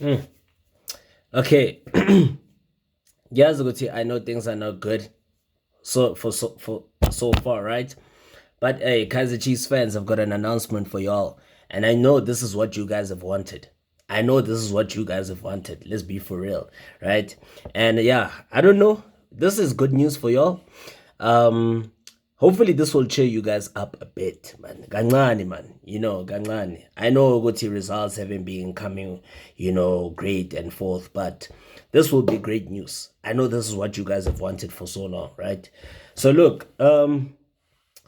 Okay, yes, Guti, I know things are not good for so far, right? But hey, Kaizer Chiefs fans, I've got an announcement for y'all, and I know this is what you guys have wanted. I know this is what you guys have wanted. Let's be for real, right? And yeah, I don't know. This is good news for y'all. Um, Hopefully this will cheer you guys up a bit, man. Gancane, man. Gancane. I know Guti results haven't been coming, great and forth, but this will be great news. I know this is what you guys have wanted for so long, right? So look,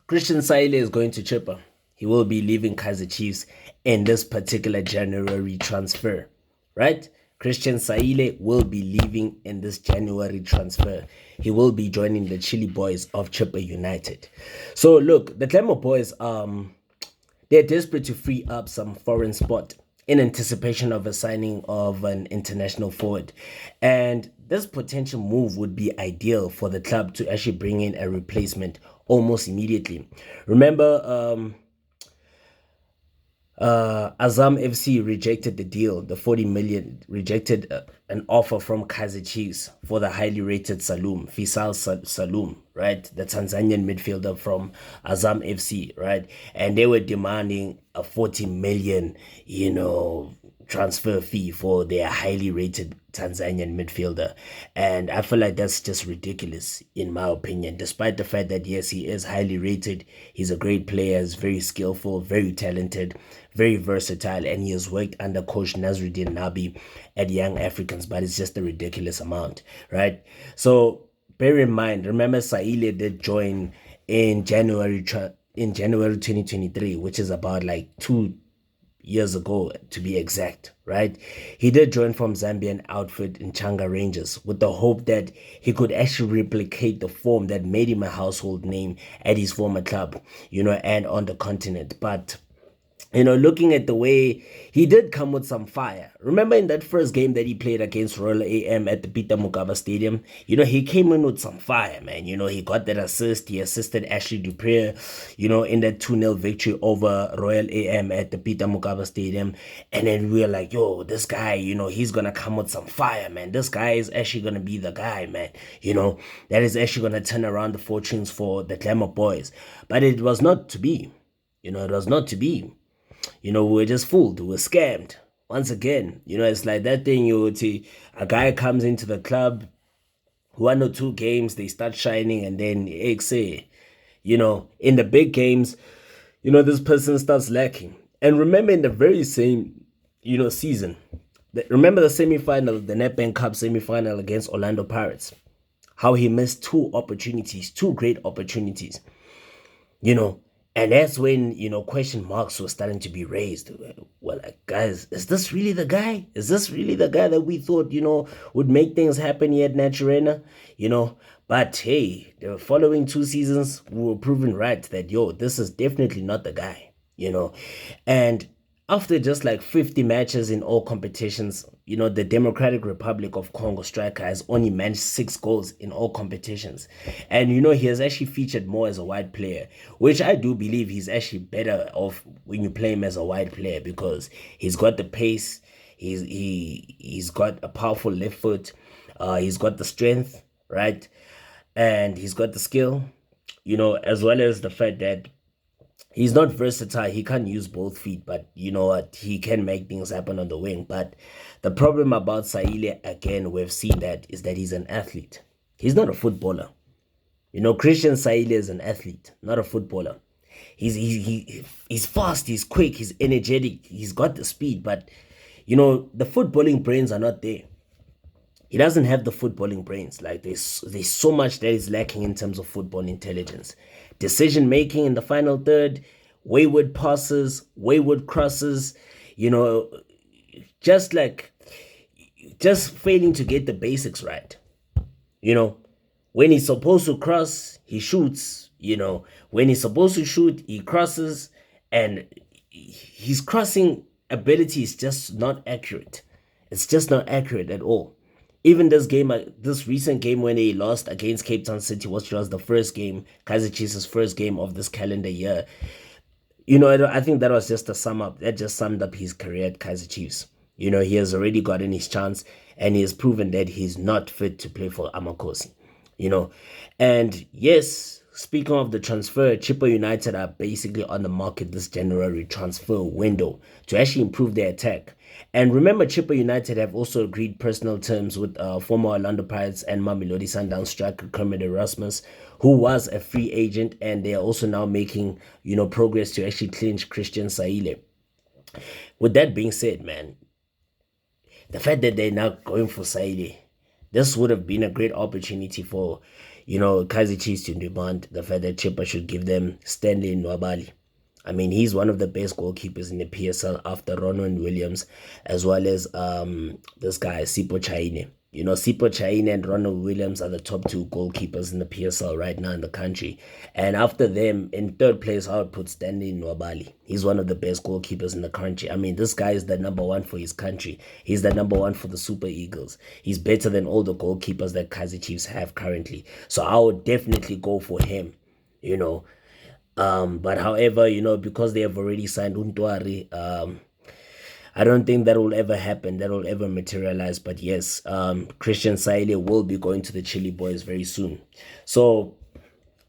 Christian Saile is going to Chippa. He will be leaving Kaizer Chiefs in this particular January transfer, right? Christian Saile will be leaving in this January transfer. He will be joining the Chili Boys of Chippa United. So look, the Glamour Boys, they're desperate to free up some foreign spot in anticipation of a signing of an international forward. And this potential move would be ideal for the club to actually bring in a replacement almost immediately. Remember, Azam FC rejected the deal, the 40 million, rejected an offer from Kaizer Chiefs for the highly rated Salum, right? The Tanzanian midfielder from Azam FC, right? And they were demanding a 40 million, transfer fee for their highly rated Tanzanian midfielder. And I feel like that's just ridiculous, in my opinion, despite the fact that, yes, he is highly rated. He's a great player, is very skillful, very talented, very versatile, and he has worked under coach Nazruddin Nabi at Young Africans, but it's just a ridiculous amount, right? So bear in mind, remember Saile did join in January 2023, which is about like 2 years ago to be exact, right? He did join from Zambian outfit in Changa Rangers with the hope that he could actually replicate the form that made him a household name at his former club, and on the continent. But looking at the way he did come with some fire. Remember in that first game that he played against Royal AM at the Peter Mokaba Stadium? He came in with some fire, man. He got that assist. He assisted Ashley Dupree, in that 2-0 victory over Royal AM at the Peter Mokaba Stadium. And then we were like, yo, this guy, he's going to come with some fire, man. This guy is actually going to be the guy, man. That is actually going to turn around the fortunes for the Glamour Boys. But it was not to be. It was not to be. We were just fooled. We were scammed. Once again, it's like that thing you would see. A guy comes into the club, 1 or 2 games, they start shining, and then, say, in the big games, this person starts lacking. And remember in the very same, season, remember the semi-final, the Nedbank Cup semi-final against Orlando Pirates, how he missed 2 opportunities, 2 great opportunities, and that's when, question marks were starting to be raised. Well, like, guys, is this really the guy? Is this really the guy that we thought, would make things happen here at Naturena? But hey, the following 2 seasons, we were proven right that, this is definitely not the guy, And after just like 50 matches in all competitions, the Democratic Republic of Congo striker has only managed 6 goals in all competitions. And, he has actually featured more as a wide player, which I do believe he's actually better off when you play him as a wide player because he's got the pace, he's got a powerful left foot, he's got the strength, right? And he's got the skill, as well as the fact that he's not versatile. He can't use both feet, but you know what? He can make things happen on the wing. But the problem about Saile, again, we've seen that, is that he's an athlete. He's not a footballer. Christian Saile is an athlete, not a footballer. He's fast, he's quick, he's energetic, he's got the speed, but the footballing brains are not there. He doesn't have the footballing brains. Like there's so much that is lacking in terms of football intelligence, decision making in the final third, wayward passes, wayward crosses, just failing to get the basics right. When he's supposed to cross, he shoots. When he's supposed to shoot, he crosses, and his crossing ability is just not accurate. It's just not accurate at all. Even this recent game when they lost against Cape Town City, which was the first game, Kaizer Chiefs' first game of this calendar year, I think that was just a sum up. That just summed up his career at Kaizer Chiefs. He has already gotten his chance, and he has proven that he's not fit to play for Amakosi. You know, and yes, speaking of the transfer, Chippa United are basically on the market this January transfer window to actually improve their attack. And remember, Chippa United have also agreed personal terms with former Orlando Pirates and Mamelodi Sundowns striker Kermit Erasmus, who was a free agent, and they are also now making progress to actually clinch Christian Saile. With that being said, man, the fact that they're now going for Saile, this would have been a great opportunity for, Kaizer Chiefs to demand the fact that Chippa should give them Stanley Nwabali. I mean, he's one of the best goalkeepers in the PSL after Ronwen Williams, as well as this guy, Sipo Chaine. Sipo Chaine and Ronald Williams are the top two goalkeepers in the PSL right now in the country. And after them, in third place, I would put Stanley Nwabali. He's one of the best goalkeepers in the country. I mean, this guy is the number one for his country. He's the number one for the Super Eagles. He's better than all the goalkeepers that Kaizer Chiefs have currently. So I would definitely go for him, But however, because they have already signed Untwari, I don't think that will ever happen. That will ever materialize. But yes, Christian Saile will be going to the Chile Boys very soon. So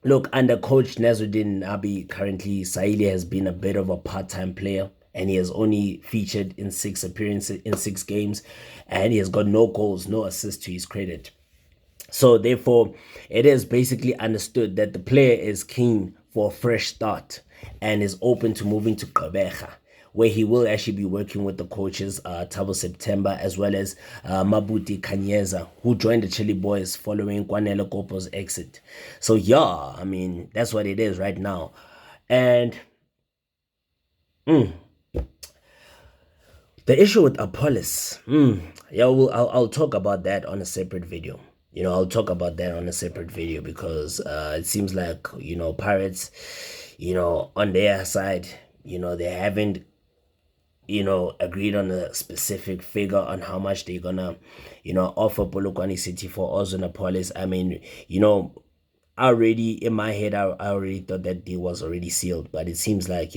look, under coach Nazuddin Nabi, currently Saile has been a bit of a part-time player, and he has only featured in 6 appearances in 6 games, and he has got no goals, no assists to his credit. So therefore, it is basically understood that the player is keen for a fresh start and is open to moving to Gqeberha, where he will actually be working with the coaches Thabo September, as well as Mabuti Kanyeza, who joined the Chile Boys following Kwanele Kopo's exit. So yeah, I mean, that's what it is right now. And the issue with Apollos, yeah, I'll talk about that on a separate video. I'll talk about that on a separate video because it seems like, Pirates, on their side, they haven't, agreed on a specific figure on how much they're gonna, offer Polokwane City for Ozone. I mean, already in my head, I already thought that deal was already sealed, but it seems like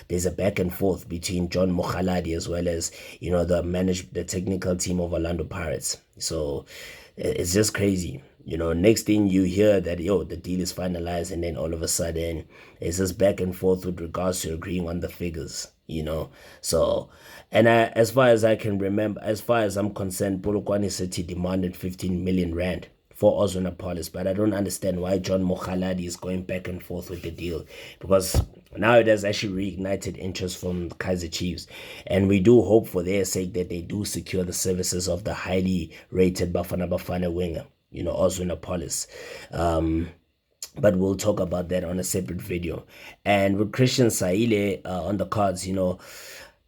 there's a back and forth between John Mokhaladi as well as the technical team of Orlando Pirates. So it's just crazy. Next thing you hear that the deal is finalized, and then all of a sudden it's just back and forth with regards to agreeing on the figures. So, and as far as I can remember, as far as I'm concerned, Polokwane City demanded 15 million rand for Ozonapolis, but I don't understand why John Mokhaladi is going back and forth with the deal, because now it has actually reignited interest from Kaizer Chiefs, and we do hope for their sake that they do secure the services of the highly rated Bafana Bafana winger, Ozonapolis. But we'll talk about that on a separate video. And with Christian Saile on the cards,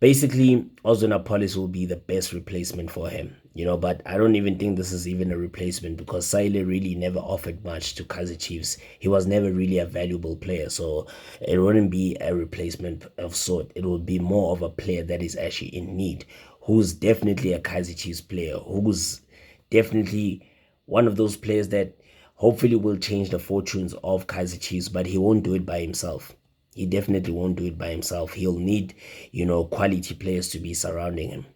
basically Ozonapolis will be the best replacement for him. But I don't even think this is even a replacement, because Saile really never offered much to Kaizer Chiefs. He was never really a valuable player, so it wouldn't be a replacement of sort. It would be more of a player that is actually in need, who's definitely a Kaizer Chiefs player, who's definitely one of those players that hopefully will change the fortunes of Kaizer Chiefs, but he won't do it by himself. He definitely won't do it by himself. He'll need, quality players to be surrounding him.